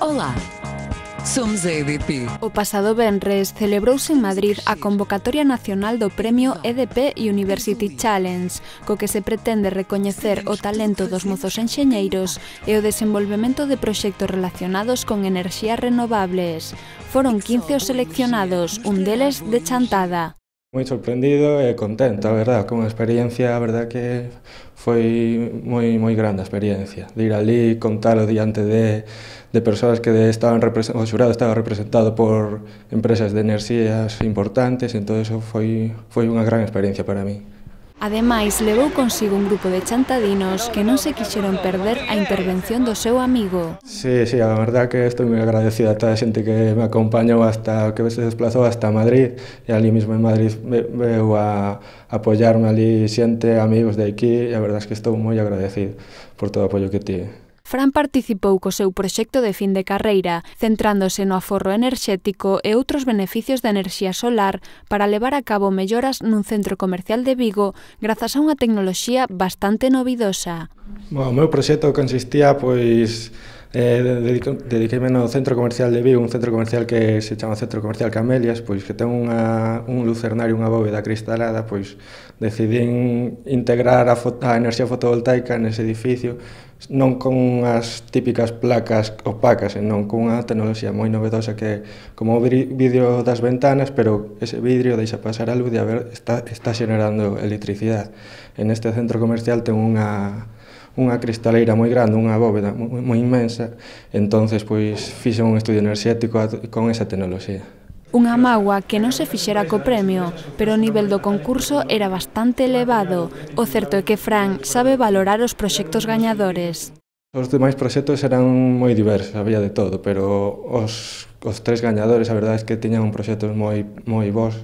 Olá, somos a EDP. O pasado venres celebrouse en Madrid a convocatoria nacional do Premio EDP University Challenge, co que se pretende recoñecer o talento dos mozos enxeñeiros e o desenvolvemento de proxectos relacionados con enerxías renovables. Foron 15 os seleccionados, un deles de Chantada. Moi sorprendido e contento, a verdad, con a experiencia, a verdad que foi moi grande a experiencia. De ir ali, contalo diante de persoas que estaban o xurado estaba representado por empresas de enerxías importantes, entón eso foi unha gran experiencia para mí. Ademais, levou consigo un grupo de chantadinos que non se quixeron perder a intervención do seu amigo. Sí, a verdad que estou moi agradecido a toda a xente que me acompañou que se desplazou hasta Madrid, e ali mesmo en Madrid veu a apoiarme ali xente, amigos de aquí, e a verdad é que estou moi agradecido por todo o apoio que tive. Fran participou co seu proxecto de fin de carreira, centrándose no aforro enerxético e outros beneficios da enerxía solar para levar a cabo melloras nun centro comercial de Vigo grazas a unha tecnoloxía bastante novidosa. O meu proxecto consistía, dediqueime no centro comercial de Vigo, un centro comercial que se chama Centro Comercial Camelias, que ten un lucernario, unha bóveda cristalada, decidín integrar a enerxía fotovoltaica nese edificio, non con as típicas placas opacas, senón con unha tecnoloxía moi novedosa que como o vidrio das ventanas, pero ese vidrio deixa pasar a luz e está xenerando electricidade. En este centro comercial ten unha cristaleira moi grande, unha bóveda moi inmensa, entonces fixen un estudio enerxético con esa tecnoloxía. Unha mágoa que non se fixera co premio, pero o nivel do concurso era bastante elevado. O certo é que Fran sabe valorar os proxectos gañadores. Os demais proxectos eran moi diversos, había de todo, pero os tres gañadores a verdade é que tiñan proxectos moi bons,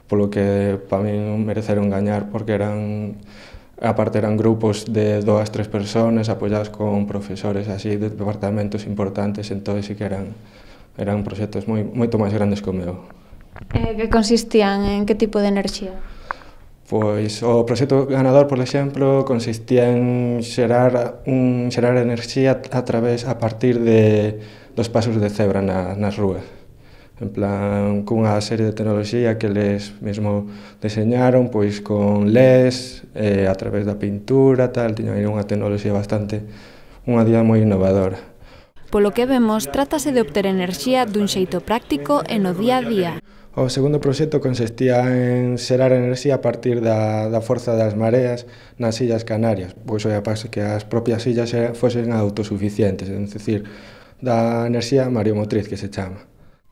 polo que para min mereceron gañar, porque eran grupos de 2 a 3 personas apoiados con profesores así de departamentos importantes, entón sí que eran proxectos moito máis grandes que o meu. Que consistían en que tipo de enerxía? O proxecto ganador, por exemplo, consistía en xerar enerxía a partir dos pasos de cebra nas rúas. En plan, cunha serie de tecnoloxía que eles mesmo deseñaron, con LEDs, a través da pintura, tiñan unha tecnoloxía unha idea moi innovadora. Polo que vemos, trátase de obter enerxía dun xeito práctico e no día a día. O segundo proxecto consistía en xerar enerxía a partir da forza das mareas nas Illas Canarias, para que as propias illas fosen autosuficientes, é dicir, da enerxía mareomotriz que se chama.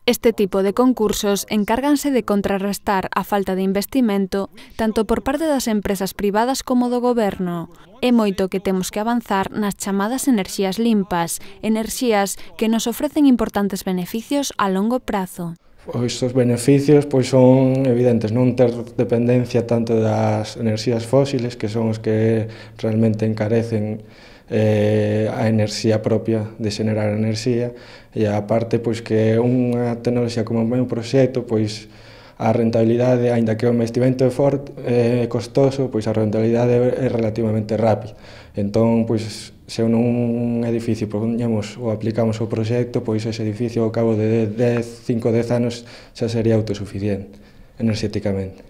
Este tipo de concursos encárganse de contrarrestar a falta de investimento tanto por parte das empresas privadas como do goberno. É moito que temos que avanzar nas chamadas enerxías limpas, enerxías que nos ofrecen importantes beneficios a longo prazo. Os beneficios son evidentes, non ter dependencia tanto das enerxías fósiles, que son os que realmente encarecen a enerxía propia de xenerar enerxía, e aparte que unha tecnoloxía como o meu proxecto, a rentabilidade, aínda que o investimento é costoso, a rentabilidade é relativamente rápida. Entón, se nun edificio poñemos ou aplicamos o proxecto, ese edificio ao cabo de 5 ou 10 anos xa sería autosuficiente enerxéticamente.